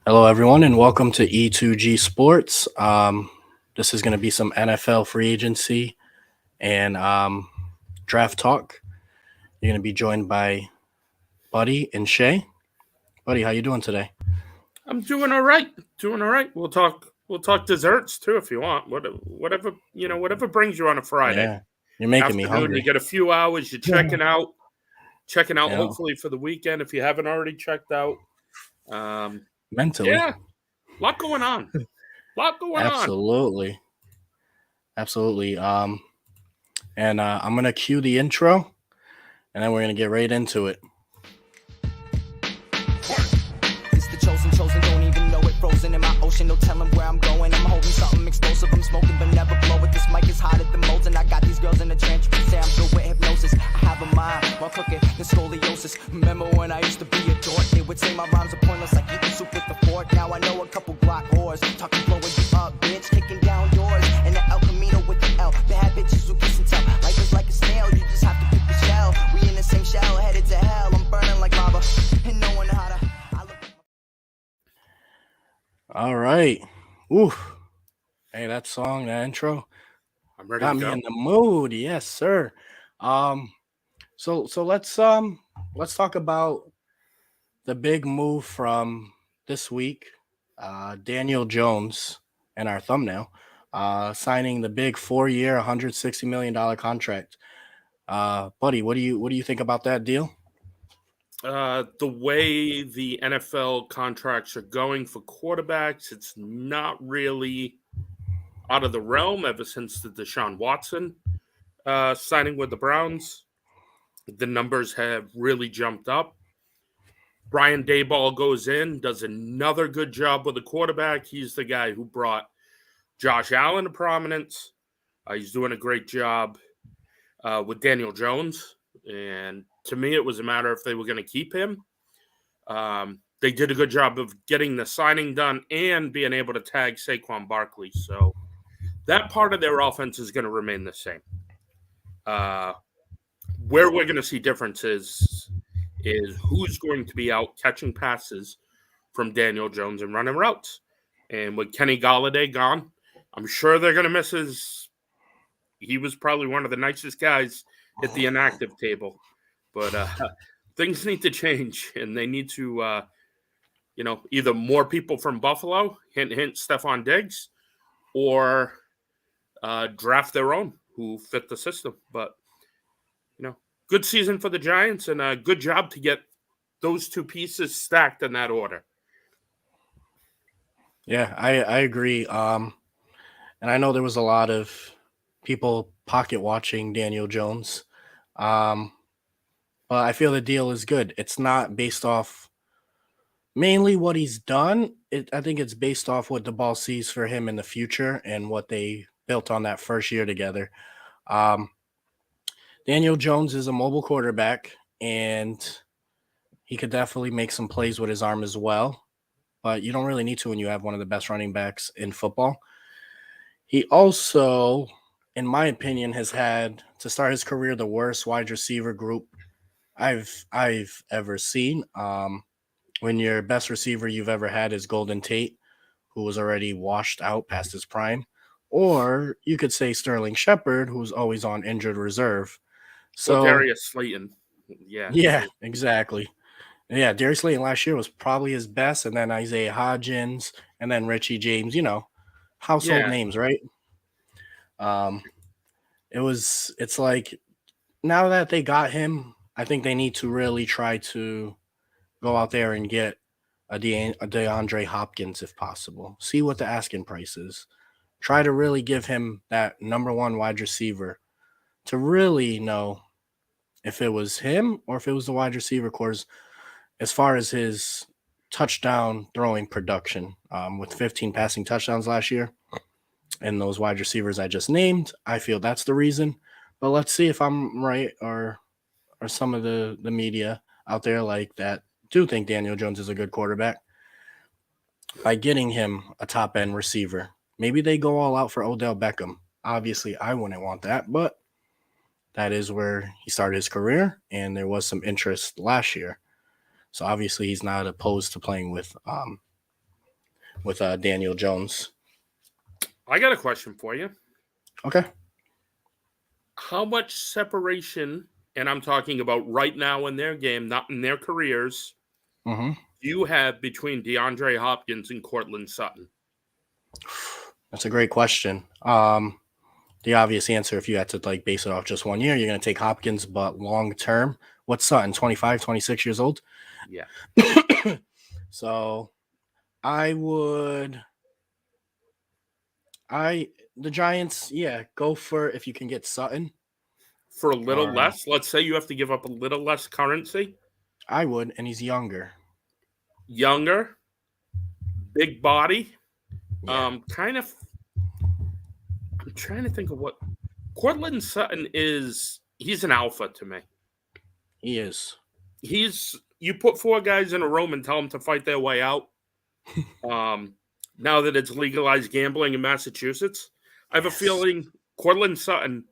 Hello, everyone, and welcome to E2G Sports. This is going to be some NFL free agency and draft talk. You're going to be joined by Buddy and Shay. Buddy, how you doing today? I'm doing all right. Doing all right. We'll talk desserts too if you want. Whatever brings you on a Friday Yeah, you're making me afternoon. You hungry. get a few hours. You're checking out. Yeah, Hopefully for the weekend if you haven't already checked out. Um, mentally, yeah, lot going on. Lot going on. absolutely, absolutely. And I'm going to cue the intro, and then we're going to get right into it. It's the chosen, don't even know it. Frozen in my ocean, no telling where I'm going. I'm holding something explosive, I'm smoking but never blow it. This mic is hotter than molten. I got these girls in the trance, you can say I'm filled with hypnosis. I have a mind while cooking the scoliosis. Remember when I used to be a dork? They would say my rhymes are pointless like eating soup with the fork. Now I know a couple Glock whores, talking blowing you up, bitch, kicking down doors. And the El Camino with the L, bad bitches who kiss and tell. Life is like a snail, you just have to pick the shell. We in the same shell, headed to hell. I'm burning like lava, and no one how to. All right. Ooh. Hey, that song, that intro I'm ready got to me go. in the mood. Yes, sir. So let's talk about the big move from this week. Daniel Jones and our thumbnail signing the big 4-year, $160 million contract. Buddy, what do you think about that deal? The way the NFL contracts are going for quarterbacks, it's not really out of the realm ever since the Deshaun Watson signing with the Browns. The numbers have really jumped up. Brian Dayball goes in, does another good job with the quarterback. He's the guy who brought Josh Allen to prominence. He's doing a great job with Daniel Jones. And to me, it was a matter if they were going to keep him. They did a good job of getting the signing done and being able to tag Saquon Barkley. So that part of their offense is going to remain the same. Where we're going to see differences is who's going to be out catching passes from Daniel Jones and running routes. And with Kenny Golladay gone, I'm sure they're going to miss his. He was probably one of the nicest guys at the inactive table. But things need to change, and they need to, either more people from Buffalo, hint, Stephon Diggs, or draft their own who fit the system. But, good season for the Giants and a good job to get those two pieces stacked in that order. Yeah, I agree. And I know there was a lot of people pocket watching Daniel Jones. But I feel the deal is good. It's not based off mainly what he's done. I think it's based off what the ball sees for him in the future and what they built on that first year together. Daniel Jones is a mobile quarterback, and he could definitely make some plays with his arm as well. But you don't really need to when you have one of the best running backs in football. He also, in my opinion, has had to start his career the worst wide receiver group I've ever seen. When your best receiver you've ever had is Golden Tate, who was already washed out past his prime, or you could say Sterling Shepard, who's always on injured reserve. So Darius Slayton. yeah, exactly. Yeah, Darius Slayton last year was probably his best, and then Isaiah Hodgins, and then Richie James. Household names, right? It's like now that they got him, I think they need to really try to go out there and get a DeAndre Hopkins if possible. See what the asking price is. Try to really give him that number one wide receiver to really know if it was him or if it was the wide receiver course as far as his touchdown throwing production. With 15 passing touchdowns last year and those wide receivers I just named, I feel that's the reason. But let's see if I'm right or some of the media out there like that do think Daniel Jones is a good quarterback. By getting him a top-end receiver, maybe they go all out for Odell Beckham. Obviously, I wouldn't want that, but that is where he started his career, and there was some interest last year. So obviously, he's not opposed to playing with with Daniel Jones. I got a question for you. Okay. How much separation, and I'm talking about right now in their game, not in their careers, Mm-hmm. do you have between DeAndre Hopkins and Cortland Sutton? That's a great question. The obvious answer, if you had to like base it off just 1 year, you're going to take Hopkins, but long term, what's Sutton, 25, 26 years old? Yeah. So the Giants, go for if you can get Sutton. For a little Or- less? Let's say you have to give up a little less currency. I would, and he's younger. Younger, big body. Yeah. I'm trying to think of what Cortland Sutton is. He's an alpha to me. He is. You put 4 guys in a room and tell them to fight their way out. Now that it's legalized gambling in Massachusetts, I have a feeling Cortland Sutton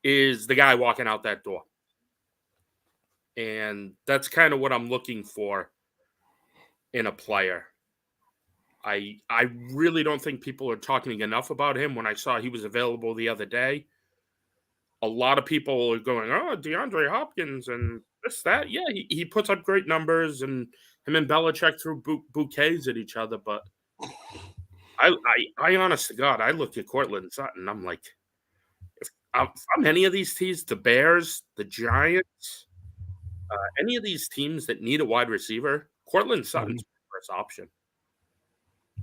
is the guy walking out that door. And that's kind of what I'm looking for in a player. I really don't think people are talking enough about him. When I saw he was available the other day, a lot of people are going, oh, DeAndre Hopkins and this, that. Yeah, he puts up great numbers, and him and Belichick threw bouquets at each other. But I honest to God, I look at Cortland Sutton, I'm like, if I'm any of these teams, the Bears, the Giants, any of these teams that need a wide receiver, Cortland Sutton's the first option.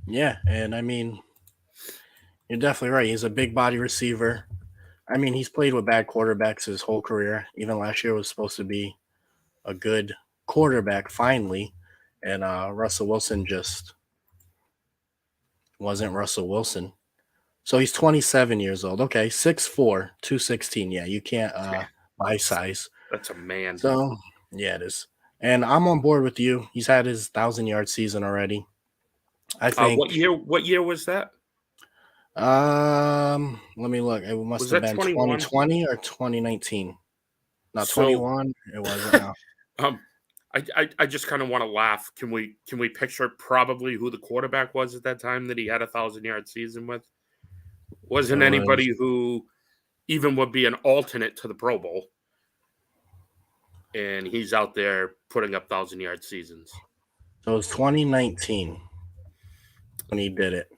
Yeah, and I mean, you're definitely right. He's a big body receiver. I mean, he's played with bad quarterbacks his whole career. Even last year was supposed to be a good quarterback finally, and Russell Wilson just wasn't Russell Wilson. So he's 27 years old. Okay, 6'4", 216. Yeah, you can't buy size. That's a man. So, yeah, it is. And I'm on board with you. He's had his 1,000-yard season already. I think. What year was that? Let me look. It must have been 2020 or 2019. Not 21. It wasn't. No. I just kind of want to laugh. Can we picture probably who the quarterback was at that time that he had 1,000-yard season with? Wasn't anybody who even would be an alternate to the Pro Bowl. And he's out there putting up 1,000-yard seasons. So it was 2019 when he did it.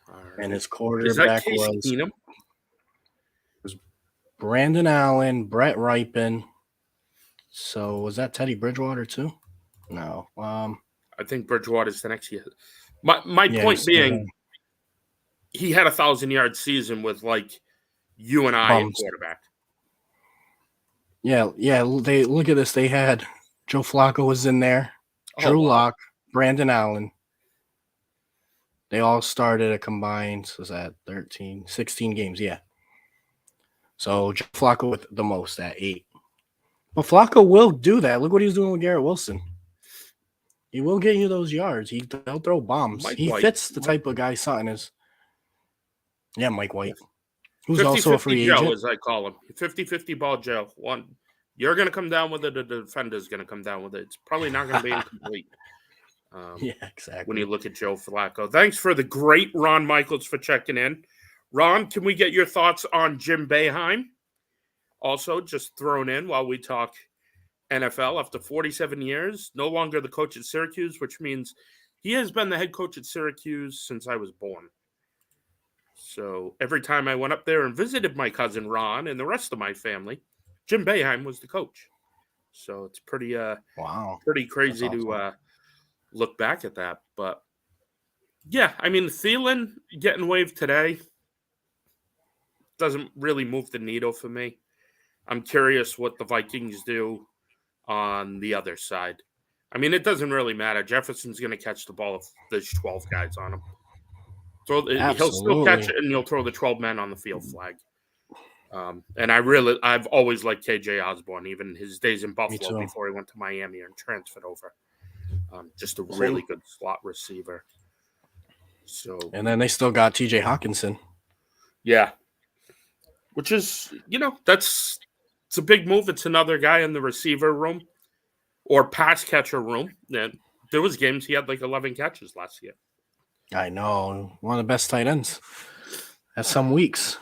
Right. And his quarterback was Brandon Allen, Brett Ripon. So was that Teddy Bridgewater too? No. I think Bridgewater's the next year. My point being, he had 1,000-yard season with like you and I at quarterback. Yeah. They look at this. They had Joe Flacco was in there, Drew Lock, Brandon Allen. They all started a combined, was that 16 games? Yeah. So Joe Flacco with the most at 8. But Flacco will do that. Look what he's doing with Garrett Wilson. He will get you those yards. He'll throw bombs. He fits the type of guy Sutton is. Yeah, Mike White. Who's also a free agent. Joe, as I call him. 50-50 ball Joe. One, you're going to come down with it, the defender's going to come down with it. It's probably not going to be incomplete. Yeah, exactly. When you look at Joe Flacco. Thanks for the great Ron Michaels for checking in. Ron, can we get your thoughts on Jim Boeheim? Also, just thrown in while we talk NFL. After 47 years, no longer the coach at Syracuse, which means he has been the head coach at Syracuse since I was born. So every time I went up there and visited my cousin Ron and the rest of my family, Jim Boeheim was the coach. So it's pretty pretty crazy to look back at that. But yeah, I mean, Thielen getting waived today doesn't really move the needle for me. I'm curious what the Vikings do on the other side. I mean, it doesn't really matter. Jefferson's going to catch the ball if there's 12 guys on him. He'll still catch it, and he'll throw the 12 men on the field flag. And I've always liked KJ Osborne, even his days in Buffalo before he went to Miami and transferred over. Just a really good slot receiver. So, and then they still got TJ Hawkinson. Yeah. Which is, it's a big move. It's another guy in the receiver room or pass catcher room. And there was games he had like 11 catches last year. I know. One of the best tight ends at some weeks,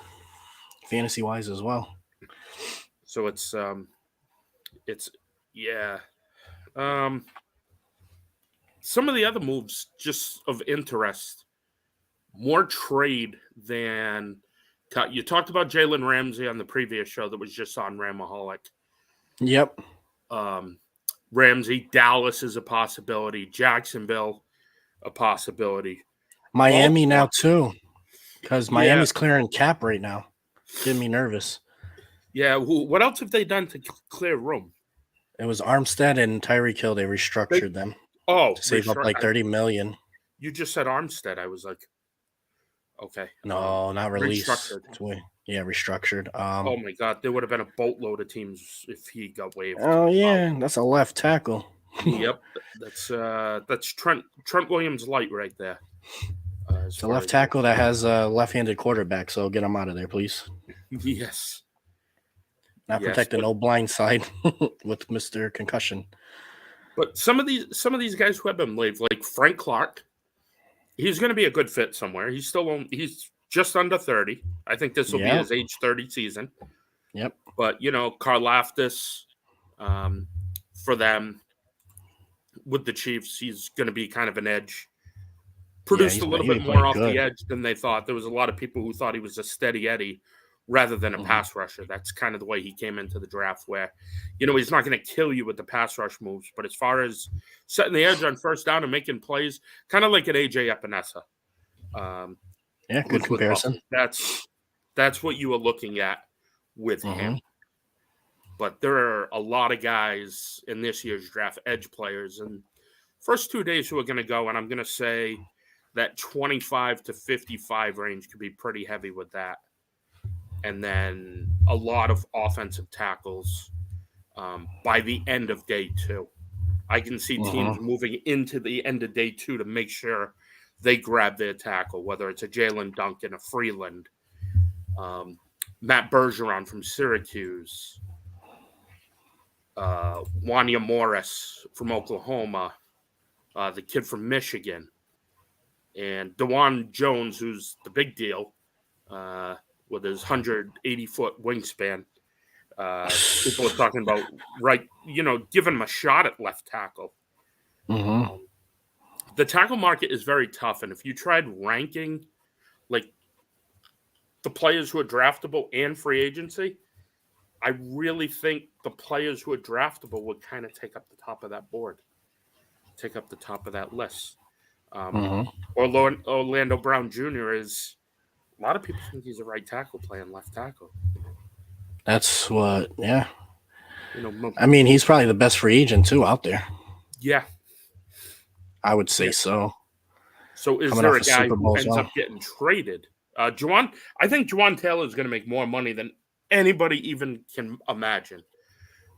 fantasy wise as well. So it's yeah. Um, some of the other moves just of interest, more trade than cut. You talked about Jalen Ramsey on the previous show that was just on Ramaholic. Yep. Ramsey, Dallas is a possibility. Jacksonville, a possibility. Miami Baltimore- now too, because Yeah. Miami's clearing cap right now. Getting me nervous. Yeah. What else have they done to clear room? It was Armstead and Tyreek Hill. They restructured them Oh, to save up like $30 million. You just said Armstead. I was like, okay. No, not released. Restructured. Yeah, restructured. Oh my God, there would have been a boatload of teams if he got waived. Oh yeah, that's a left tackle. Yep, that's Trent Williams light right there. It's a left tackle that has a left-handed quarterback, so get him out of there, please. Yes. Not Yes, protecting but- no blind side with Mr. Concussion. But some of these guys who have been waived, like Frank Clark, he's going to be a good fit somewhere. He's just under 30. I think this will be his age 30 season. Yep. But Karlaftis, for them with the Chiefs, he's going to be kind of an edge. Produced a little bit more off the edge than they thought. There was a lot of people who thought he was a steady Eddie rather than a pass rusher. That's kind of the way he came into the draft, where, he's not going to kill you with the pass rush moves. But as far as setting the edge on first down and making plays, kind of like an AJ Epinesa. Yeah, good comparison. That's what you were looking at with him. But there are a lot of guys in this year's draft, edge players, and first 2 days who are going to go, and I'm going to say that 25 to 55 range could be pretty heavy with that. And then a lot of offensive tackles by the end of day 2. I can see teams moving into the end of day 2 to make sure they grab their tackle, whether it's a Jalen Duncan, a Freeland, Matt Bergeron from Syracuse, Wanya Morris from Oklahoma, the kid from Michigan, and DeJuan Jones, who's the big deal with his 180-foot wingspan. People are talking about, giving him a shot at left tackle. The tackle market is very tough, and if you tried ranking like the players who are draftable and free agency, I really think the players who are draftable would kind of take up the top of that board, take up the top of that list. Orlando Brown Jr. is, a lot of people think he's a right tackle playing left tackle. That's what, yeah. I mean, he's probably the best free agent too out there. Yeah. I would say so. So is there a guy who ends up getting traded? I think Juwan Taylor is going to make more money than anybody even can imagine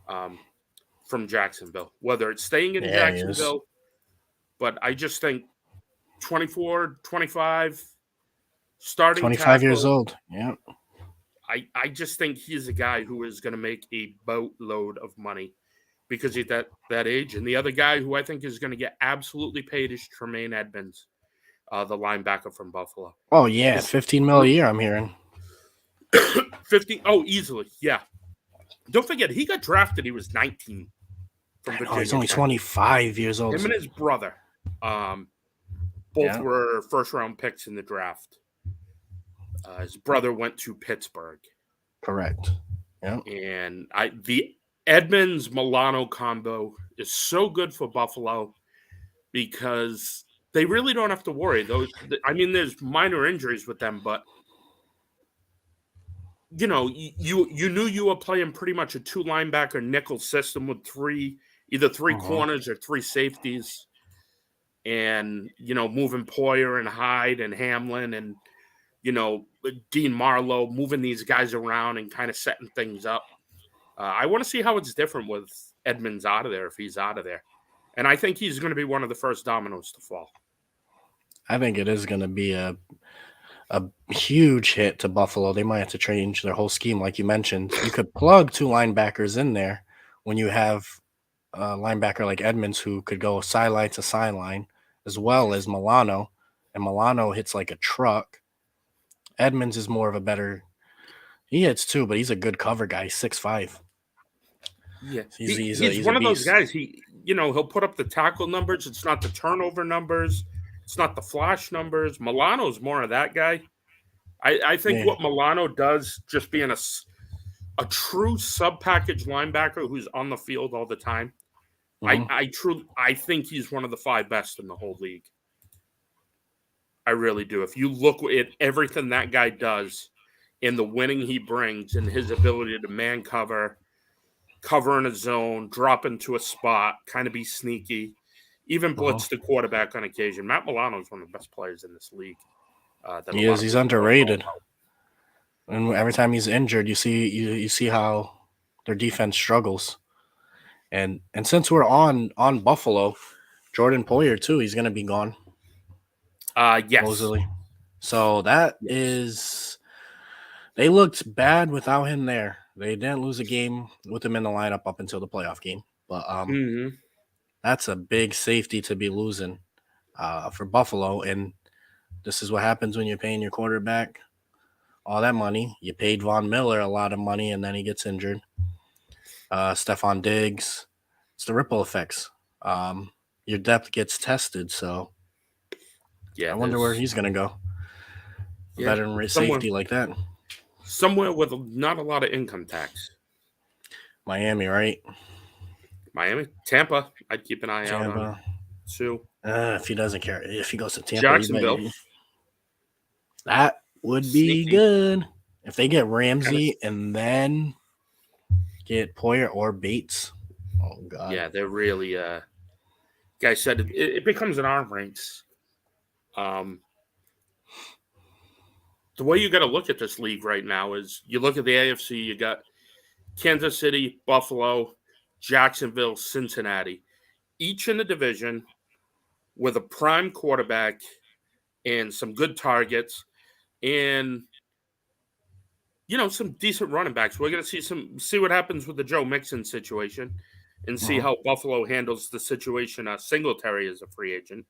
from Jacksonville, whether it's staying in Jacksonville. But I just think 24, 25, starting 25 tackle, years old. Yeah. I just think he's a guy who is going to make a boatload of money because he's that age. And the other guy who I think is going to get absolutely paid is Tremaine Edmonds, the linebacker from Buffalo. Oh, yeah. $15 million a year, I'm hearing. 50. Oh, easily. Yeah. Don't forget, he got drafted. He was 19. From Virginia. He's only 25 years old. Him and his brother. Both were first-round picks in the draft. His brother went to Pittsburgh. Correct. Yeah. And the Edmonds-Milano combo is so good for Buffalo because they really don't have to worry. There's minor injuries with them, but you knew you were playing pretty much a 2-linebacker nickel system with either three corners or 3 safeties, and moving Poyer and Hyde and Hamlin and Dean Marlowe, moving these guys around and kind of setting things up. I want to see how it's different with Edmonds out of there, if he's out of there. And I think he's going to be one of the first dominoes to fall. I think it is going to be a huge hit to Buffalo. They might have to change their whole scheme, like you mentioned. You could plug 2 linebackers in there when you have a linebacker like Edmonds who could go sideline to sideline, as well as Milano. and Milano hits like a truck. Edmonds is more of a better. He hits too, but he's a good cover guy. 6'5". Yeah, He's one a of those beast. guys. He'll put up the tackle numbers. It's not the turnover numbers. It's not the flash numbers. Milano's more of that guy. I think what Milano does, just being a true sub-package linebacker who's on the field all the time, I think he's one of the 5 best in the whole league. I really do. If you look at everything that guy does and the winning he brings and his ability to man cover in a zone, drop into a spot, kind of be sneaky, even blitz the quarterback on occasion. Matt Milano is one of the best players in this league. He is. He's underrated. And every time he's injured, you see how their defense struggles. And since we're on Buffalo, Jordan Poyer too, he's going to be gone. Yes. Supposedly. So is they looked bad without him there. They didn't lose a game with him in the lineup up until the playoff game. But that's a big safety to be losing for Buffalo. And this is what happens when you're paying your quarterback all that money. You paid Von Miller a lot of money, and then he gets injured. Stephon Diggs. It's the ripple effects. Your depth gets tested, so I wonder where he's going to go. Veteran safety like that. Somewhere with not a lot of income tax. Miami, right? Miami. Tampa. I'd keep an eye out on. Sue. If he doesn't care. If he goes to Tampa. Jacksonville. That would be good. If they get Ramsey and then get Poyer or Bates. Oh, God. Yeah, they're really guy said it becomes an arm race. The way you got to look at this league right now is you look at the AFC, you got Kansas City, Buffalo, Jacksonville, Cincinnati, each in the division with a prime quarterback and some good targets and some decent running backs. We're going to see what happens with the Joe Mixon situation and see how Buffalo handles the situation. Singletary is a free agent.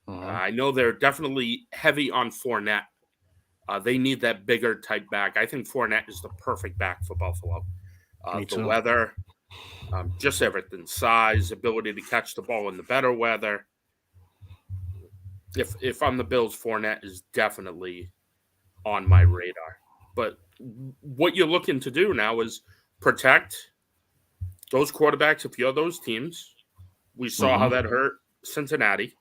I know they're definitely heavy on Fournette. They need that bigger type back. I think Fournette is the perfect back for Buffalo. The weather, just everything, size, ability to catch the ball in the better weather. If I'm the Bills, Fournette is definitely on my radar. But what you're looking to do now is protect those quarterbacks if you're those teams. We saw how that hurt Cincinnati.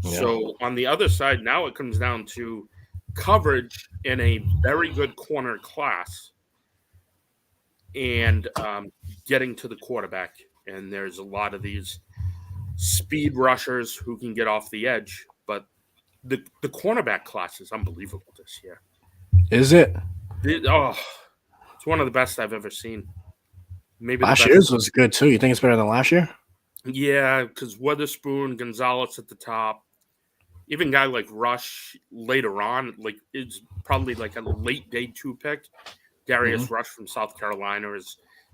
Yeah. So on the other side, now it comes down to coverage in a very good corner class and getting to the quarterback. And there's a lot of these speed rushers who can get off the edge. But the cornerback class is unbelievable this year. Is it? It's one of the best I've ever seen. Maybe last year's was good too. You think it's better than last year? Yeah, because Witherspoon, Gonzalez at the top, even guy like Rush later on, like it's probably like a late day 2 pick. Darius Rush from South Carolina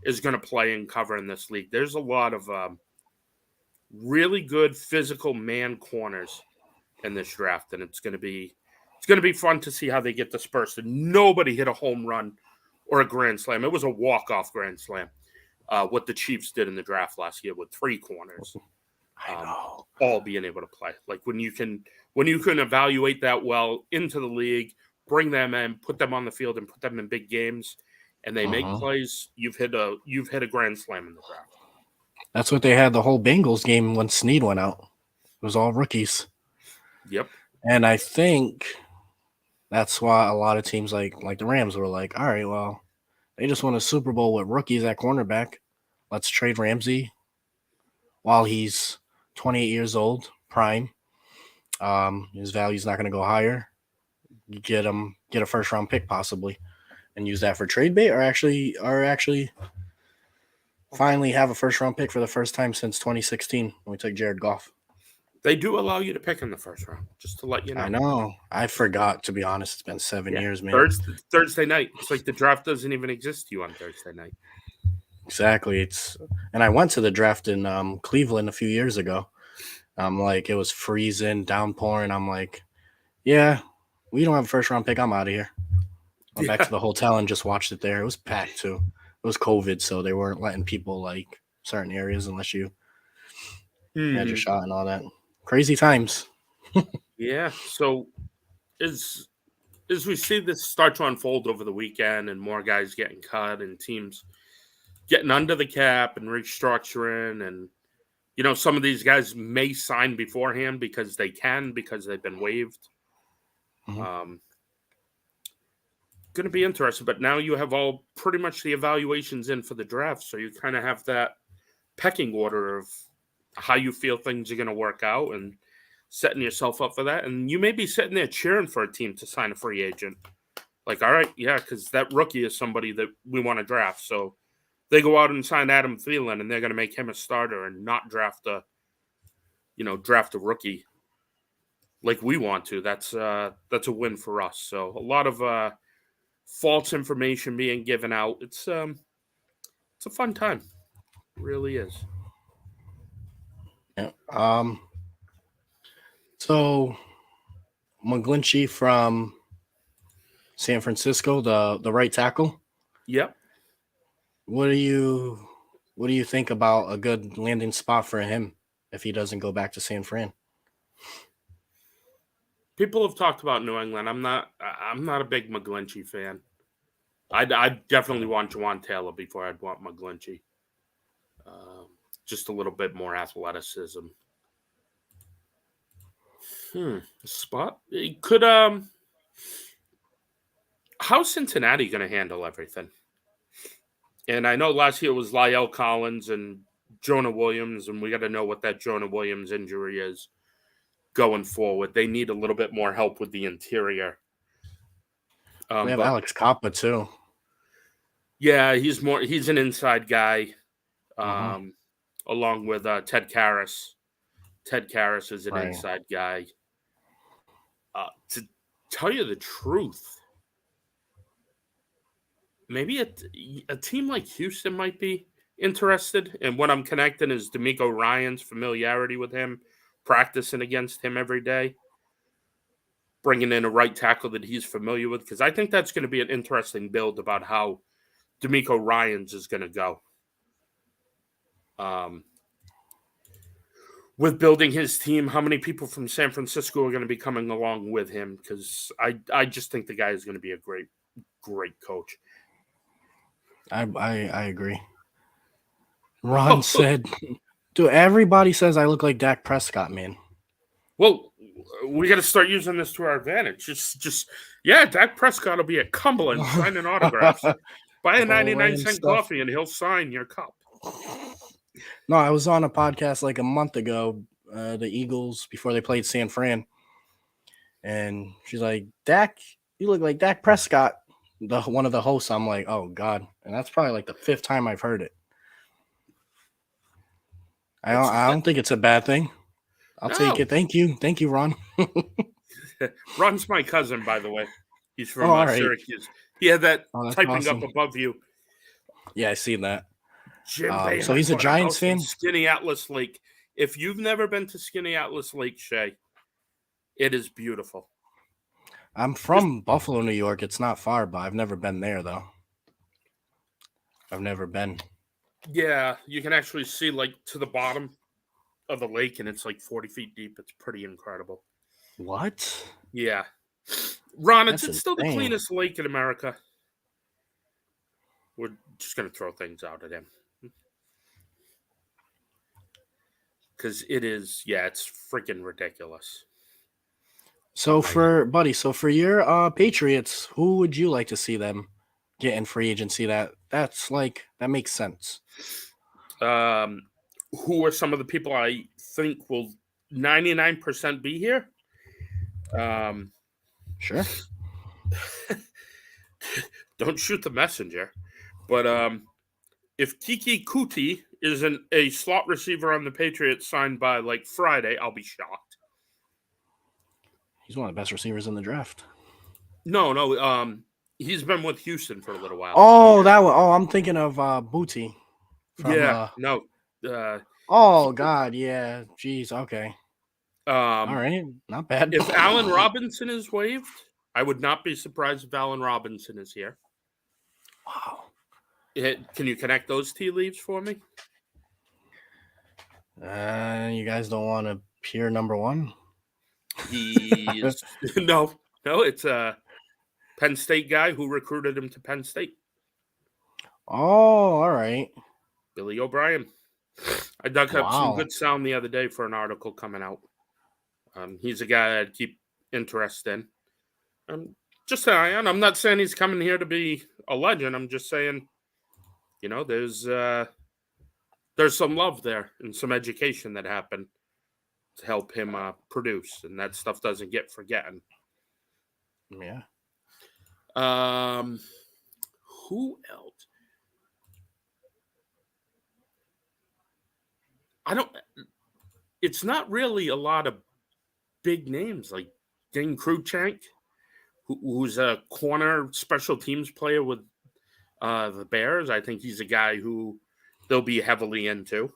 is going to play and cover in this league. There's a lot of really good physical man corners in this draft, and it's going to be fun to see how they get dispersed. And nobody hit a home run or a grand slam. It was a walk-off grand slam. What the Chiefs did in the draft last year with 3 corners, all being able to play. Like when you can evaluate that well into the league, bring them in, put them on the field, and put them in big games, and they make plays. You've hit a grand slam in the draft. That's what they had the whole Bengals game when Snead went out. It was all rookies. Yep. And I think that's why a lot of teams like the Rams were like, all right, well, they just won a Super Bowl with rookies at cornerback. Let's trade Ramsey while he's 28 years old, prime. His value's not going to go higher. You get a first-round pick possibly and use that for trade bait or actually finally have a first-round pick for the first time since 2016 when we took Jared Goff. They do allow you to pick in the first round, just to let you know. I know. I forgot, to be honest. It's been 7 years, man. Thursday night. It's like the draft doesn't even exist to you on Thursday night. Exactly. And I went to the draft in Cleveland a few years ago. I'm like, it was freezing, downpouring. I'm like, yeah, we don't have a first round pick. I'm out of here. Went back to the hotel and just watched it there. It was packed too. It was COVID, so they weren't letting people like certain areas unless you had your shot and all that. Crazy times. Yeah. So as we see this start to unfold over the weekend and more guys getting cut and teams getting under the cap and restructuring, and some of these guys may sign beforehand because they've been waived. Mhm. Going to be interesting, but now you have all pretty much the evaluations in for the draft, so you kind of have that pecking order of how you feel things are going to work out and setting yourself up for that. And you may be sitting there cheering for a team to sign a free agent. Like, all right, yeah, because that rookie is somebody that we want to draft. So they go out and sign Adam Thielen, and they're going to make him a starter and not draft a rookie like we want to. That's a win for us. So a lot of false information being given out. It's a fun time. It really is. Yeah. So McGlinchey from San Francisco, the right tackle. Yep. What do you think about a good landing spot for him if he doesn't go back to San Fran? People have talked about New England. I'm not a big McGlinchey fan. I definitely want Juwan Taylor before I'd want McGlinchey. Just a little bit more athleticism. Spot? It could how's Cincinnati going to handle everything? And I know last year it was La'el Collins and Jonah Williams, and we got to know what that Jonah Williams injury is going forward. They need a little bit more help with the interior. We have Alex Coppa too. Yeah, he's an inside guy, along with Ted Karras. Ted Karras is an inside guy. To tell you the truth, maybe a team like Houston might be interested. And what I'm connecting is D'Amico Ryan's familiarity with him, practicing against him every day, bringing in a right tackle that he's familiar with, because I think that's going to be an interesting build about how D'Amico Ryans is going to go. With building his team, how many people from San Francisco are going to be coming along with him? Because I just think the guy is going to be a great, great coach. I agree. Ron said, dude, everybody says I look like Dak Prescott, man. Well, we got to start using this to our advantage. Dak Prescott will be at Cumberland signing autographs. Buy a 99-cent coffee and he'll sign your cup. No, I was on a podcast like a month ago, the Eagles, before they played San Fran. And she's like, Dak, you look like Dak Prescott. One of the hosts, I'm like, oh, God. And that's probably like the 5th time I've heard it. I don't think it's a bad thing. I'll take it. Thank you. Thank you, Ron. Ron's my cousin, by the way. He's from Syracuse. He had that typing awesome. Up above you. Yeah, I seen that. So he's a Giants fan? Skinny Atlas Lake. If you've never been to Skinny Atlas Lake, Shay, it is beautiful. I'm from Buffalo, New York. It's not far, but I've never been there, though. I've never been. Yeah, you can actually see, like, to the bottom of the lake, and it's, like, 40 feet deep. It's pretty incredible. What? Yeah. Ron, it's still the cleanest lake in America. We're just going to throw things out at him. Because it is, it's freaking ridiculous. So for your Patriots, who would you like to see them get in free agency? That makes sense. Who are some of the people I think will 99% be here? Sure. Don't shoot the messenger. But if Kiki Kuti isn't a slot receiver on the Patriots signed by like Friday, I'll be shocked. He's one of the best receivers in the draft. No. He's been with Houston for a little while. Oh, that one. Oh, I'm thinking of Booty. No. Oh God, yeah. Jeez. Okay. All right, not bad. If Allen Robinson is waived, I would not be surprised if Allen Robinson is here. Wow. Can you connect those tea leaves for me? You guys don't want to peer number one? He's no, it's a Penn State guy who recruited him to Penn State. Oh, all right. Billy O'Brien. I dug up some Wow. good sound the other day for an article coming out. He's a guy I'd keep interest in. Just saying, I'm not saying he's coming here to be a legend. I'm just saying, there's some love there and some education that happened to help him produce, and that stuff doesn't get forgotten. Yeah. Who else? It's not really a lot of big names like Dane Cruikshank, who's a corner special teams player with the Bears. I think he's a guy who they'll be heavily into.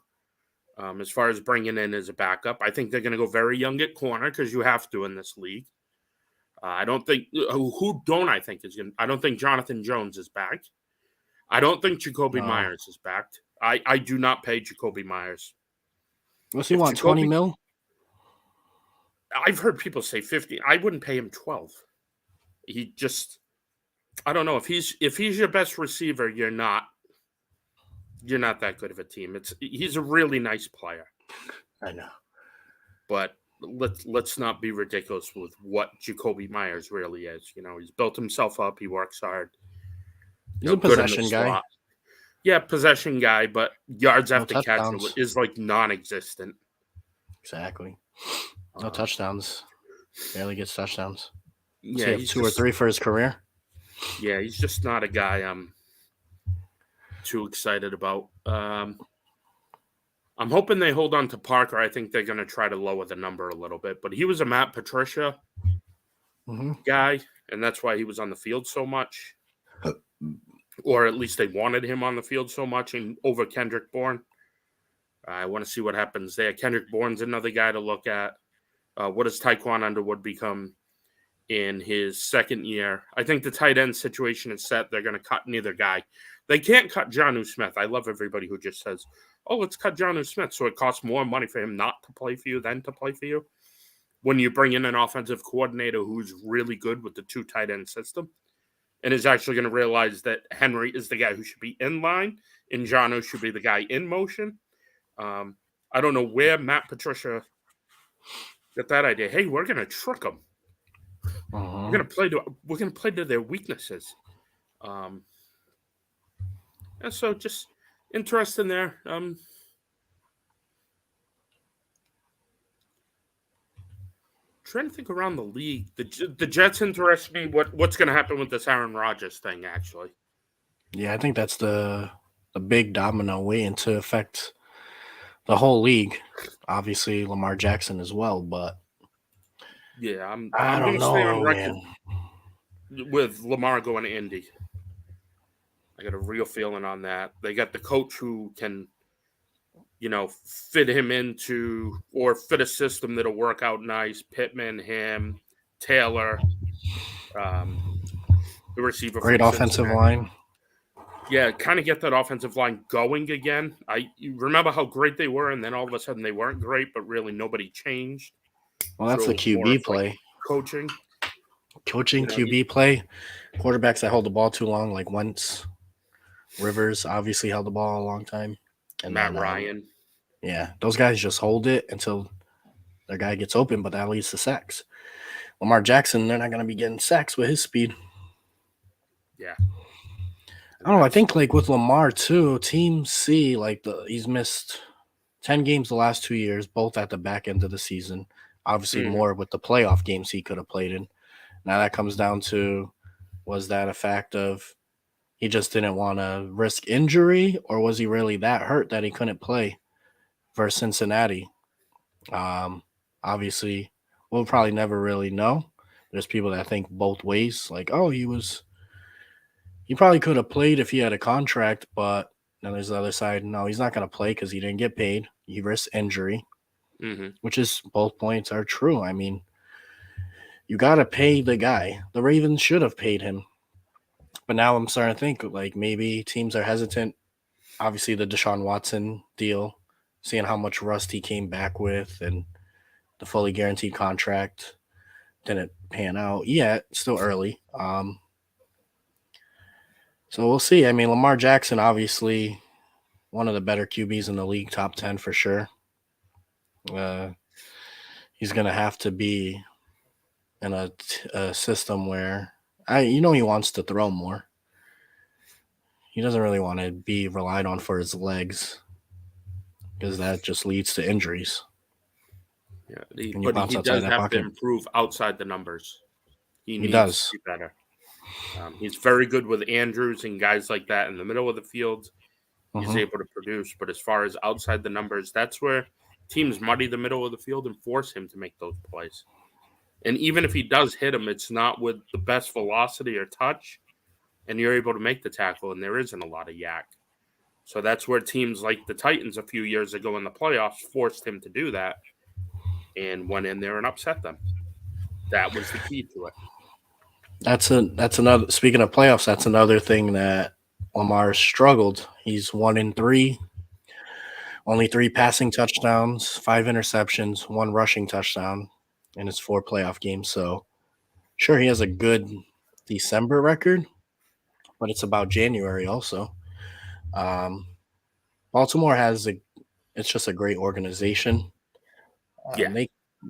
As far as bringing in as a backup, I think they're going to go very young at corner because you have to in this league. I don't think I don't think Jonathan Jones is back. I don't think Jacoby Myers is back. I do not pay Jacoby Myers. What's he want? 20 mil? I've heard people say 50. I wouldn't pay him 12. He just, I don't know if he's your best receiver, you're not that good of a team. He's a really nice player. I know. But let's not be ridiculous with what Jacoby Myers really is. He's built himself up. He works hard. He's a possession guy. Yeah, possession guy, but yards after catch is like non-existent. Exactly. No touchdowns. Barely gets touchdowns. Yeah, he's 2 or 3 for his career. Yeah, he's just not a guy I'm too excited about. I'm hoping they hold on to Parker. I think they're going to try to lower the number a little bit. But he was a Matt Patricia guy, and that's why he was on the field so much. Or at least they wanted him on the field so much over Kendrick Bourne. I want to see what happens there. Kendrick Bourne's another guy to look at. What does Tyquan Underwood become in his second year? I think the tight end situation is set. They're going to cut neither guy. They can't cut Jonnu Smith. I love everybody who just says, let's cut Jonnu Smith. So it costs more money for him not to play for you than to play for you. When you bring in an offensive coordinator who's really good with the 2 tight end system and is actually going to realize that Henry is the guy who should be in line and Jonnu should be the guy in motion. I don't know where Matt Patricia got that idea. Hey, we're going to trick them. We're going to play to their weaknesses. And so just interesting there. Trying to think around the league. The Jets interest me. What's going to happen with this Aaron Rodgers thing, actually? Yeah, I think that's the big domino waiting to affect the whole league. Obviously, Lamar Jackson as well, but yeah, I'm going to stay on record with Lamar going to Indy. I got a real feeling on that. They got the coach who can, fit him into or fit a system that'll work out nice. Pittman, him, Taylor, the receiver. Great offensive line. Yeah, kind of get that offensive line going again. You remember how great they were, and then all of a sudden they weren't great, but really nobody changed. Well, that's the QB play. Coaching, QB play. Quarterbacks that hold the ball too long, like Wentz. Rivers obviously held the ball a long time. And Matt Ryan. Yeah, those guys just hold it until their guy gets open, but that leads to sacks. Lamar Jackson, they're not going to be getting sacks with his speed. Yeah. I don't know. I think like with Lamar too, Team C, he's missed 10 games the last 2 years, both at the back end of the season. Obviously more with the playoff games he could have played in. Now that comes down to, was that a fact of he just didn't want to risk injury, or was he really that hurt that he couldn't play versus Cincinnati? Obviously, we'll probably never really know. There's people that think both ways, like, he probably could have played if he had a contract, but then there's the other side. No, he's not going to play because he didn't get paid. He risked injury. Mm-hmm. which is both points are true. I mean, you got to pay the guy. The Ravens should have paid him. But now I'm starting to think like maybe teams are hesitant. Obviously, the Deshaun Watson deal, seeing how much rust he came back with and the fully guaranteed contract didn't pan out yet. Still early. So we'll see. I mean, Lamar Jackson, obviously, one of the better QBs in the league, top 10 for sure. He's going to have to be in a system where he wants to throw more. He doesn't really want to be relied on for his legs because that just leads to injuries. Yeah, When you but bounce he outside does that have to pocket. improve outside the numbers. He needs does. to be better. He's very good with Andrews and guys like that in the middle of the field. He's Mhm. able to produce, but as far as outside the numbers, that's where teams muddy the middle of the field and force him to make those plays. And even if he does hit him, it's not with the best velocity or touch, and you're able to make the tackle, and there isn't a lot of yak. So that's where teams like the Titans a few years ago in the playoffs forced him to do that and went in there and upset them. That was the key to it. That's another. Speaking of playoffs, that's another thing that Lamar struggled. He's 1-3, only 3 passing touchdowns, 5 interceptions, 1 rushing touchdown in his 4 playoff games. So sure, he has a good December record, but it's about January also. Baltimore it's just a great organization. Yeah.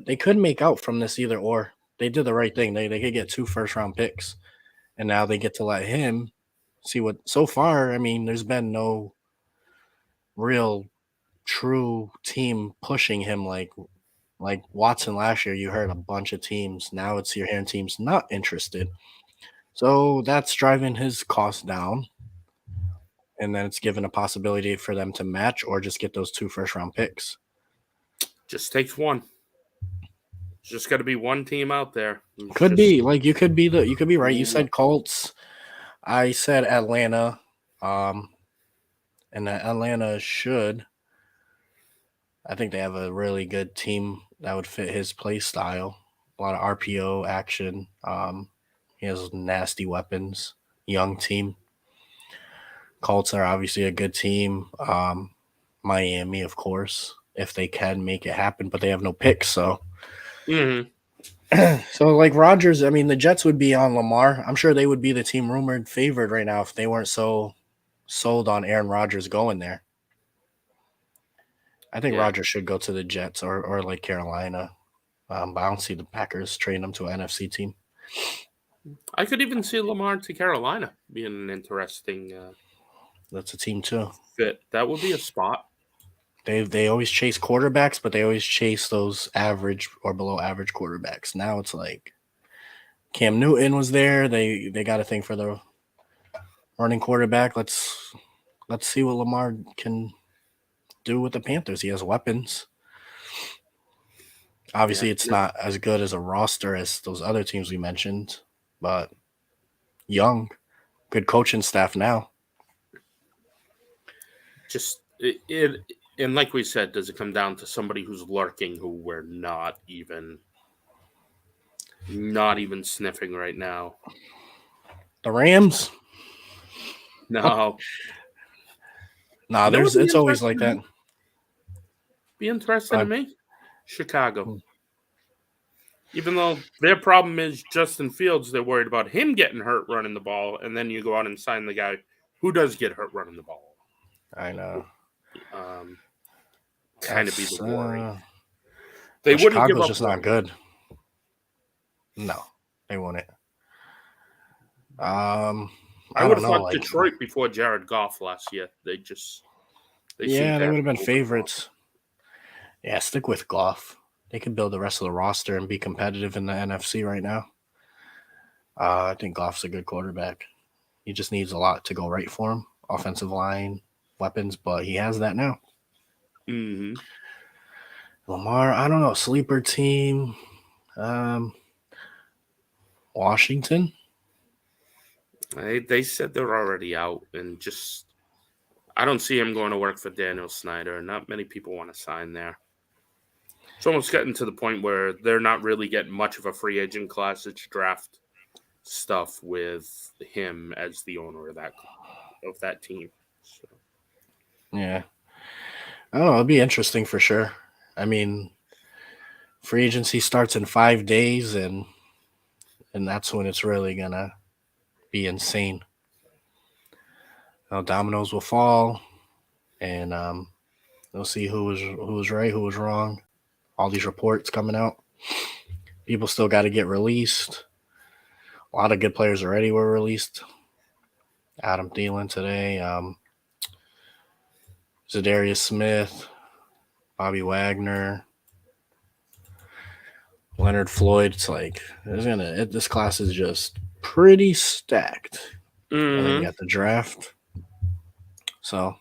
They could make out from this either or. They did the right thing. They could get 2 first-round picks, and now they get to let him see what. So far, I mean, there's been no real true team pushing him like Watson last year. You heard a bunch of teams. Now you're hearing teams not interested. So that's driving his cost down. And then it's given a possibility for them to match or just get those 2 first-round picks. Just takes one. Just got to be one team out there. Could be like you could be right. You said Colts. I said Atlanta. And that Atlanta should. I think they have a really good team that would fit his play style. A lot of RPO action. He has nasty weapons. Young team. Colts are obviously a good team. Miami, of course, if they can make it happen, but they have no picks. So, so like Rodgers, I mean, the Jets would be on Lamar. I'm sure they would be the team rumored favored right now if they weren't so sold on Aaron Rodgers going there. I think Rodgers should go to the Jets or like Carolina. But I don't see the Packers trading him to an NFC team. I could even see Lamar to Carolina being an interesting That's a team too. fit. That would be a spot. They always chase quarterbacks, but they always chase those average or below average quarterbacks. Now it's like Cam Newton was there. They got a thing for the running quarterback. Let's see what Lamar can do with the Panthers. He has weapons. Obviously, it's not as good as a roster as those other teams we mentioned, but young, good coaching staff now. Just and like we said, does it come down to somebody who's lurking who we're not even sniffing right now? The Rams? No. No, it's always like that. Be interested in me? Chicago. Even though their problem is Justin Fields, they're worried about him getting hurt running the ball, and then you go out and sign the guy who does get hurt running the ball. I know. Kind of be the worry. They wouldn't Chicago's give up just not good. No, they wouldn't. I would have thought Detroit before Jared Goff last year. They would have been favorites. Yeah, stick with Goff. They could build the rest of the roster and be competitive in the NFC right now. I think Goff's a good quarterback. He just needs a lot to go right for him. Offensive line, weapons, but he has that now. Mm-hmm. Lamar, I don't know. Sleeper team. Washington. They said they're already out, and I don't see him going to work for Daniel Snyder. Not many people want to sign there. It's almost getting to the point where they're not really getting much of a free agent class. It's draft stuff with him as the owner of that team. So. Yeah. I don't know. It'd be interesting for sure. I mean, free agency starts in 5 days, and that's when it's really gonna be insane. Dominoes will fall, and we'll see who was right, who was wrong. All these reports coming out. People still got to get released. A lot of good players already were released. Adam Thielen today. Zadarius Smith, Bobby Wagner, Leonard Floyd. It's like this class is just pretty stacked. And then you got the draft. So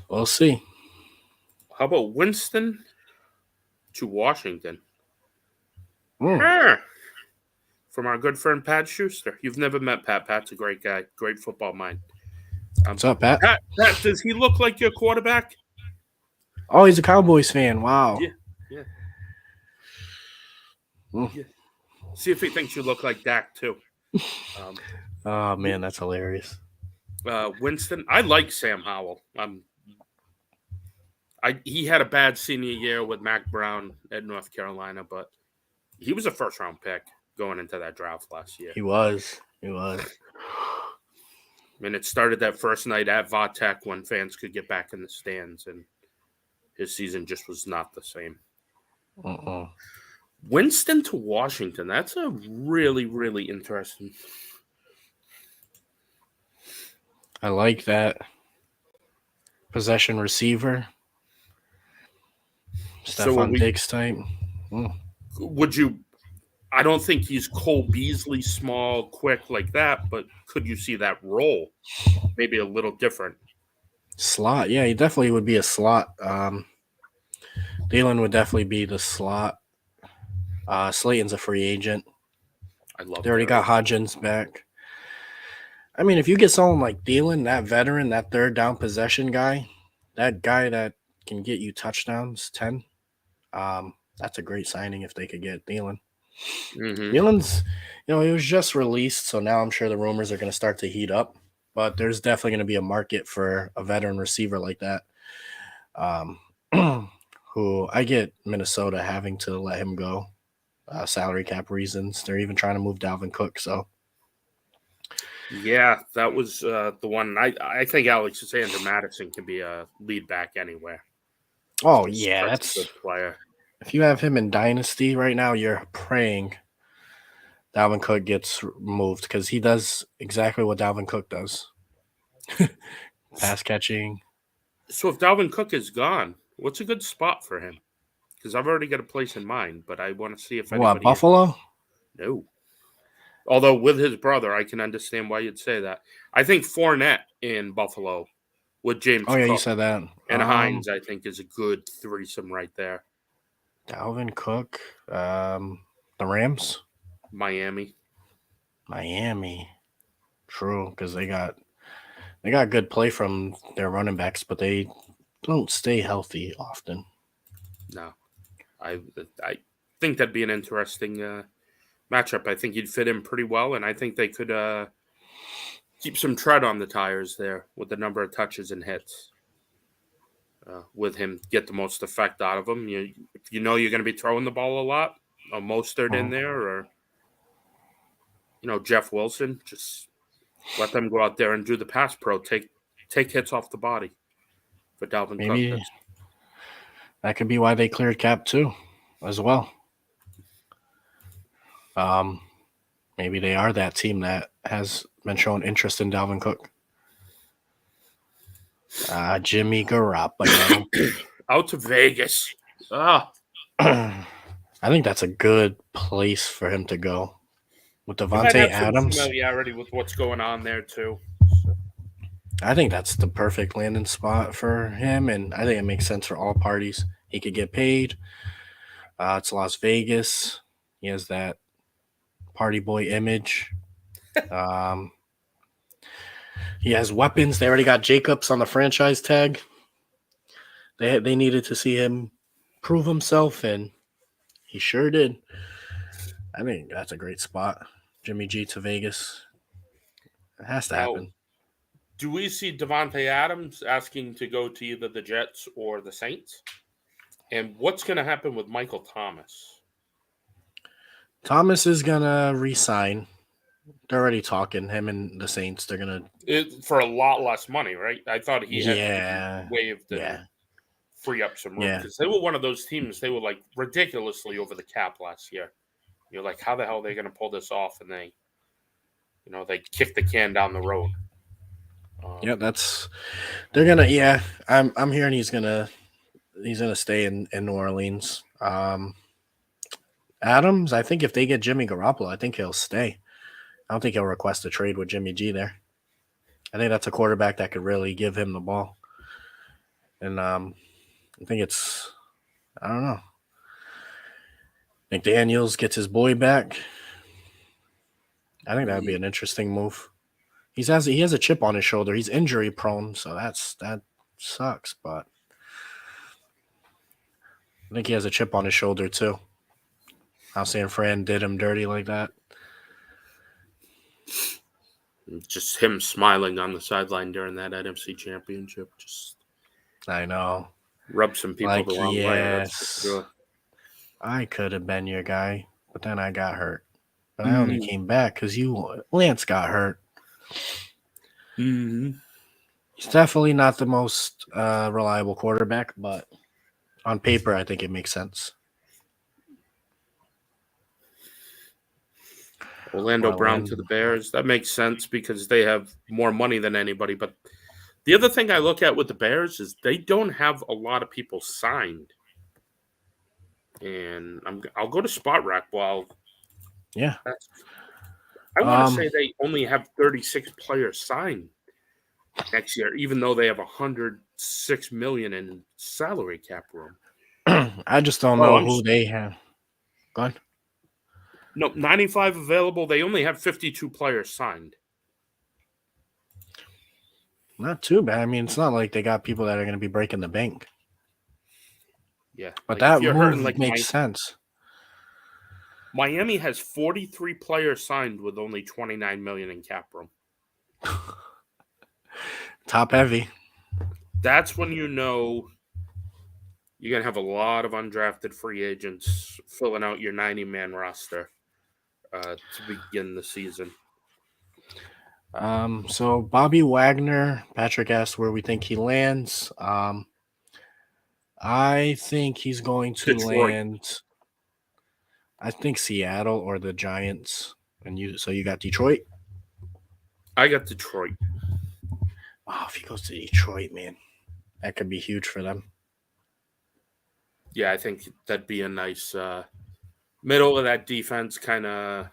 we'll see. How about Winston to Washington? Mm. From our good friend Pat Schuster. You've never met Pat. Pat's a great guy, great football mind. What's up, Pat? Pat, does he look like your quarterback? Oh, he's a Cowboys fan. Wow. Yeah. Mm. Yeah. See if he thinks you look like Dak too. Oh man, that's hilarious. Winston, I like Sam Howell. He had a bad senior year with Mac Brown at North Carolina, but he was a first-round pick going into that draft last year. He was. And it started that first night at Vatech when fans could get back in the stands, and his season just was not the same. Winston to Washington. That's a really, really interesting. I like that possession receiver. Stephon Diggs type. Would you? I don't think he's Cole Beasley, small, quick like that, but could you see that role maybe a little different? Slot, yeah, he definitely would be a slot. Thielen would definitely be the slot. Slayton's a free agent. I love. They already got Hodgins back. I mean, if you get someone like Thielen, that veteran, that third down possession guy, that guy that can get you touchdowns, 10, that's a great signing if they could get Thielen. Thielen's, he was just released, so now I'm sure the rumors are going to start to heat up. But there's definitely going to be a market for a veteran receiver like that. Who I get Minnesota having to let him go, salary cap reasons. They're even trying to move Dalvin Cook. So, yeah, that was the one. I think Alexander Madison can be a lead back anywhere. Oh yeah, that's a good player. If you have him in Dynasty right now, you're praying Dalvin Cook gets moved because he does exactly what Dalvin Cook does. Pass catching. So if Dalvin Cook is gone, what's a good spot for him? Because I've already got a place in mind, but I want to see if anybody. What, Buffalo? No. Although with his brother, I can understand why you'd say that. I think Fournette in Buffalo with James. Oh yeah, Cook you said that. And Hines, I think, is a good threesome right there. Dalvin Cook, the Rams, Miami. True, because they got good play from their running backs, but they don't stay healthy often. No, I think that'd be an interesting matchup. I think he'd fit in pretty well, and I think they could keep some tread on the tires there with the number of touches and hits. With him, get the most effect out of him. If you know you're going to be throwing the ball a lot, a Mostert in there, or Jeff Wilson, just let them go out there and do the pass pro. Take hits off the body for Dalvin Cook. That could be why they cleared cap too, as well. Maybe they are that team that has been showing interest in Dalvin Cook. Jimmy Garoppolo out to Vegas. I think that's a good place for him to go with Devontae Adams. Familiarity with what's going on there too. I think that's the perfect landing spot for him, and I think it makes sense for all parties. He could get paid. It's Las Vegas. He has that party boy image. He has weapons. They already got Jacobs on the franchise tag. They needed to see him prove himself, and he sure did. I think that's a great spot. Jimmy G to Vegas. It has to Now, happen. do we see Devontae Adams asking to go to either the Jets or the Saints? And what's going to happen with Michael Thomas? Thomas is gonna resign. They're already talking. Him and the Saints. They're gonna. For a lot less money, right? I thought he had Yeah. waived and Yeah. free up some room Yeah. because they were one of those teams. They were like ridiculously over the cap last year. You're like, how the hell are they going to pull this off? And they kick the can down the road. Yeah, they're gonna. Yeah, I'm hearing he's gonna stay in New Orleans. Adams, I think if they get Jimmy Garoppolo, I think he'll stay. I don't think he'll request a trade with Jimmy G there. I think that's a quarterback that could really give him the ball. And I think I don't know. McDaniels gets his boy back. I think that would be an interesting move. He has a chip on his shoulder. He's injury prone, so that sucks. But I think he has a chip on his shoulder too. How San Fran did him dirty like that. Just him smiling on the sideline during that NFC Championship. Just I know. Rub some people the wrong way. That's for Yes, sure. I could have been your guy, but then I got hurt. But I only came back because Lance got hurt. Mm-hmm. He's definitely not the most reliable quarterback, but on paper, I think it makes sense. Orlando Brown to the Bears. That makes sense because they have more money than anybody. But the other thing I look at with the Bears is they don't have a lot of people signed. And I'll go to Spot Rack while. Yeah. I want to say they only have 36 players signed next year, even though they have $106 million in salary cap room. I just don't know who they have. Go on. No, 95 available. They only have 52 players signed. Not too bad. I mean, it's not like they got people that are going to be breaking the bank. Yeah. But that move makes sense. Miami has 43 players signed with only $29 million in cap room. Top heavy. That's when you know you're going to have a lot of undrafted free agents filling out your 90-man roster to begin the season. So Bobby Wagner, Patrick asked where we think he lands. I think he's going to land. I think Seattle or the Giants. And you got Detroit? I got Detroit. Oh, if he goes to Detroit, man, that could be huge for them. Yeah, I think that'd be a nice middle of that defense, kind of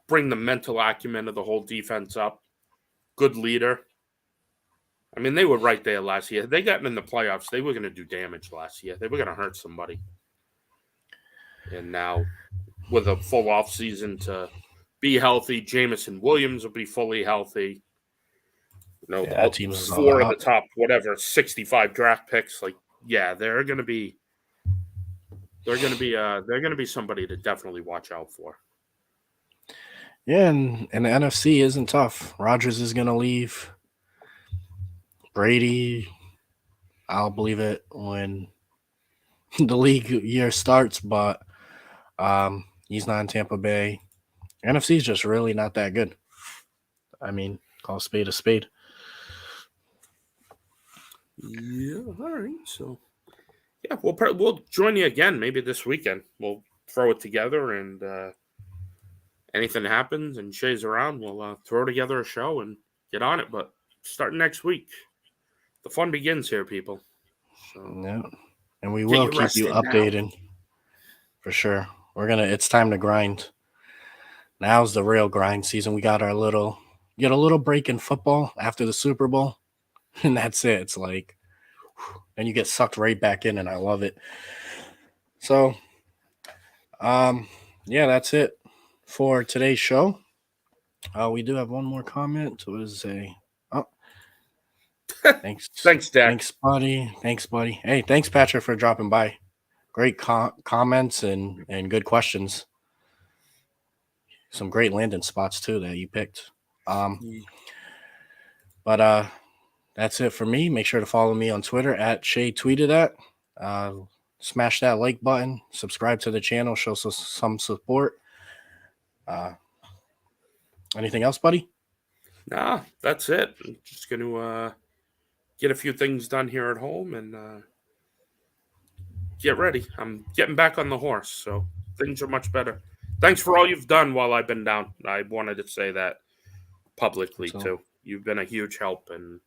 bring the mental acumen of the whole defense up. Good leader. I mean, they were right there last year. They got in the playoffs. They were going to do damage last year. They were going to hurt somebody. And now, with a full offseason to be healthy, Jamison Williams will be fully healthy. That team's 4 of the top, 65 draft picks. Like, yeah, they're going to be somebody to definitely watch out for. Yeah, and the NFC isn't tough. Rodgers is going to leave. Brady, I'll believe it when the league year starts, but he's not in Tampa Bay. NFC is just really not that good. I mean, call a spade a spade. Yeah, all right. So, yeah, we'll join you again maybe this weekend. We'll throw it together, and anything happens and Shay's around, we'll throw together a show and get on it. But starting next week, the fun begins here, people. So, yeah, and we will keep you updated for sure. It's time to grind. Now's the real grind season. We got a little break in football after the Super Bowl, and that's it. It's like, and you get sucked right back in, and I love it. So, yeah, that's it for today's show. We do have one more comment. It was Thanks. Thanks, Dak. Thanks, buddy. Thanks, buddy. Hey, thanks, Patrick, for dropping by. Great comments and good questions. Some great landing spots too that you picked. But that's it for me. Make sure to follow me on Twitter at Shay Tweeted at. Smash that like button. Subscribe to the channel. Show some support. Anything else, buddy? Nah, that's it. I'm just going to get a few things done here at home and get ready. I'm getting back on the horse, so things are much better. Thanks for all you've done while I've been down. I wanted to say that publicly, too. You've been a huge help, and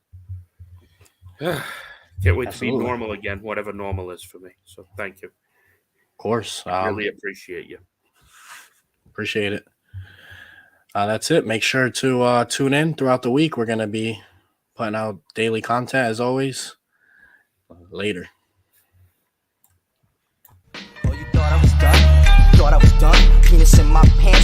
can't wait to be normal again, whatever normal is for me. So thank you. Of course. I really appreciate you. Appreciate it. That's it. Make sure to tune in throughout the week. We're going to be putting out daily content as always. Later. Oh, you thought I was done? Thought I was done? Penis in my pants.